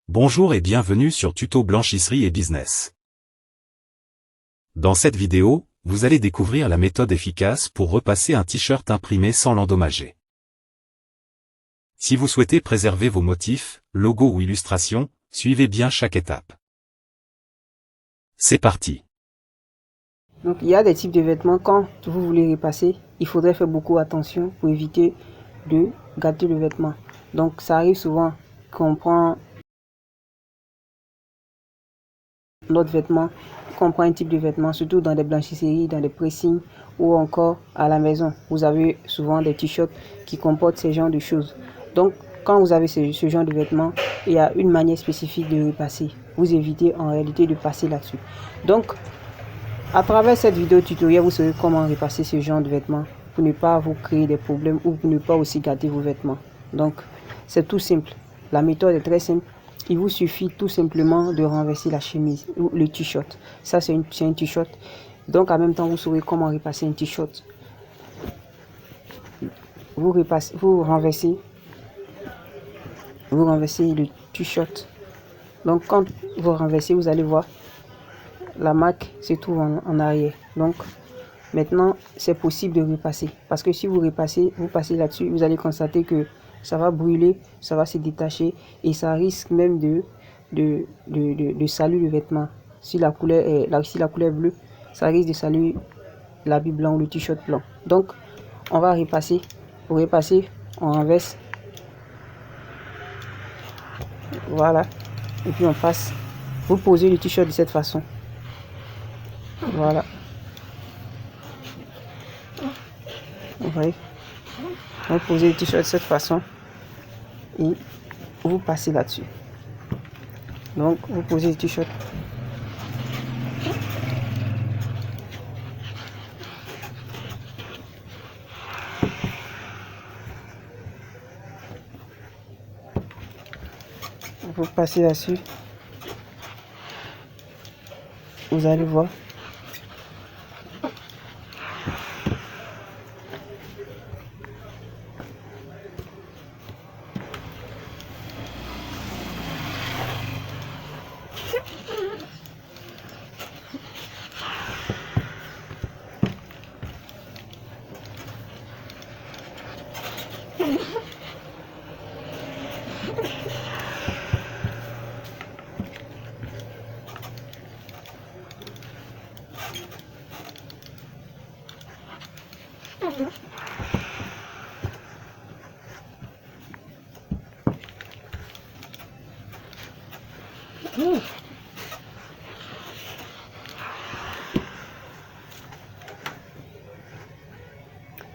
Bonjour et bienvenue sur Tuto Blanchisserie et Business. Dans cette vidéo, vous allez découvrir la méthode efficace pour repasser un t-shirt imprimé sans l'endommager. Si vous souhaitez préserver vos motifs, logos ou illustrations, suivez bien chaque étape. C'est parti. Donc il y a des types de vêtements, quand vous voulez repasser, il faudrait faire beaucoup attention pour éviter de gâter le vêtement. Donc ça arrive souvent qu'on prend notre vêtement, qu'on prend un type de vêtement, surtout dans des blanchisseries, dans des pressings ou encore à la maison. Vous avez souvent des t-shirts qui comportent ce genre de choses. Donc quand vous avez ce genre de vêtements, il y a une manière spécifique de repasser. Vous évitez en réalité de passer là-dessus. Donc à travers cette vidéo tutoriel, vous saurez comment repasser ce genre de vêtements pour ne pas vous créer des problèmes ou pour ne pas aussi gâter vos vêtements. Donc, c'est tout simple. La méthode est très simple. Il vous suffit tout simplement de renverser la chemise ou le t-shirt. Ça, c'est un t-shirt. Donc, en même temps, vous saurez comment repasser un t-shirt. Vous renversez le t-shirt. Donc, quand vous renversez, vous allez voir la marque se trouve en arrière. Donc maintenant c'est possible de repasser, parce que si vous repassez, vous passez là-dessus, vous allez constater que ça va brûler, ça va se détacher et ça risque même de salir le vêtement. Si la couleur est bleue, ça risque de salir l'habit blanc ou le t-shirt blanc. Donc on va repasser. Pour repasser, on renverse, voilà, et puis on passe. Vous posez le t-shirt de cette façon. Voilà. Vous voyez, vous posez le t-shirt de cette façon et vous passez là-dessus. Donc vous posez le t-shirt. Vous passez là-dessus. Vous allez voir.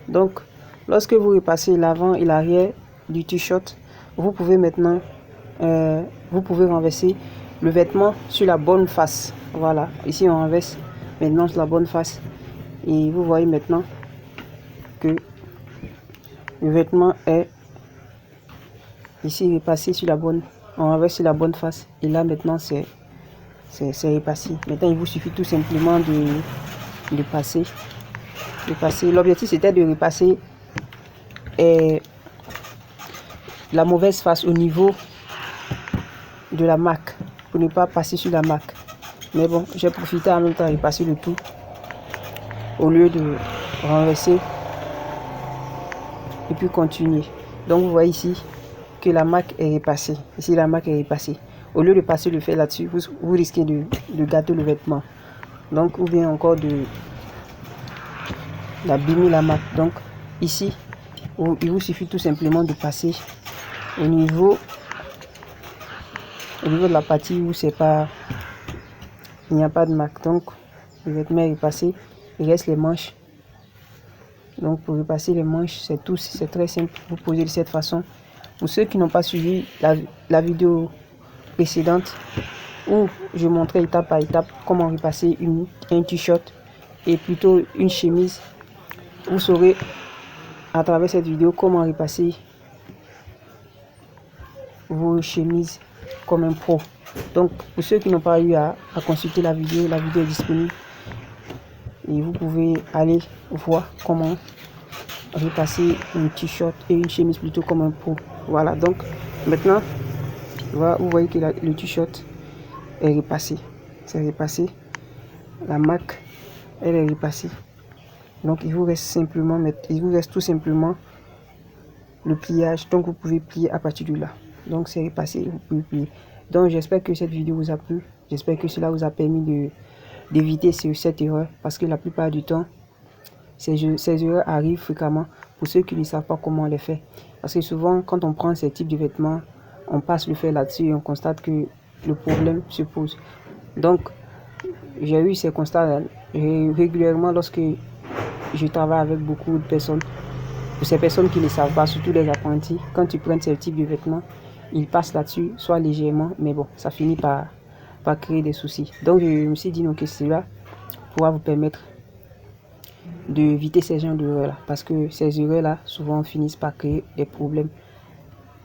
Donc, lorsque vous repassez l'avant et l'arrière du t-shirt, vous pouvez maintenant, vous pouvez renverser le vêtement sur la bonne face. Voilà, ici on renverse maintenant sur la bonne face. Et vous voyez maintenant que le vêtement est ici repassé sur la bonne, on renverse sur la bonne face. Et là maintenant c'est repassé. Maintenant il vous suffit tout simplement de passer. L'objectif c'était de repasser la mauvaise face au niveau de la marque pour ne pas passer sur la marque. Mais bon, j'ai profité en même temps de repasser le tout au lieu de renverser et puis continuer. Donc vous voyez ici que la marque est repassée. Ici la marque est repassée. Au lieu de passer le fer là-dessus, vous risquez de gâter le vêtement. Donc ou bien encore d'abîmer la marque. Donc ici il vous suffit tout simplement de passer au niveau de la partie où c'est pas, il n'y a pas de marque. Donc le vêtement est repassé, il reste les manches. Donc pour repasser les manches, c'est tout, c'est très simple. Vous posez de cette façon. Pour ceux qui n'ont pas suivi la vidéo précédente où je montrais étape par étape comment repasser un t-shirt et plutôt une chemise, vous saurez à travers cette vidéo comment repasser vos chemises comme un pro. Donc pour ceux qui n'ont pas eu à consulter la vidéo est disponible et vous pouvez aller voir comment repasser un t-shirt et une chemise plutôt comme un pro. Voilà, donc maintenant Vous voyez que le t-shirt est repassé. C'est repassé. La marque, elle est repassée. Donc il vous reste tout simplement le pliage. Donc vous pouvez plier à partir de là. Donc c'est repassé, vous pouvez plier. Donc j'espère que cette vidéo vous a plu. J'espère que cela vous a permis d'éviter cette erreur, parce que la plupart du temps, ces erreurs arrivent fréquemment pour ceux qui ne savent pas comment on les fait. Parce que souvent, quand on prend ces types de vêtements, on passe le fer là-dessus et on constate que le problème se pose. Donc, j'ai eu ces constats régulièrement lorsque je travaille avec beaucoup de personnes. Pour ces personnes qui ne savent pas, surtout les apprentis, quand tu prends ce type de vêtements, ils passent là-dessus, soit légèrement, mais bon, ça finit par créer des soucis. Donc, je me suis dit que cela pourra vous permettre d'éviter ces genres d'erreurs-là, parce que ces erreurs-là, souvent, finissent par créer des problèmes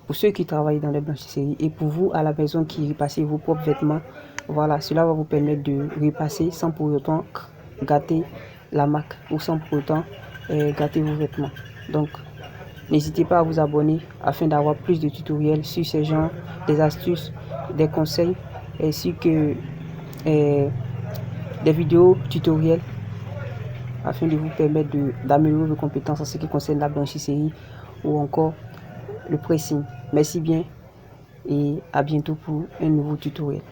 pour ceux qui travaillent dans les blanchisseries et pour vous à la maison qui repassez vos propres vêtements. Voilà, cela va vous permettre de repasser sans pour autant gâter la marque ou sans pour autant gâter vos vêtements. Donc, n'hésitez pas à vous abonner afin d'avoir plus de tutoriels sur ces genres, des astuces, des conseils, ainsi que des vidéos tutoriels afin de vous permettre d'améliorer vos compétences en ce qui concerne la blanchisserie ou encore le pressing. Merci bien et à bientôt pour un nouveau tutoriel.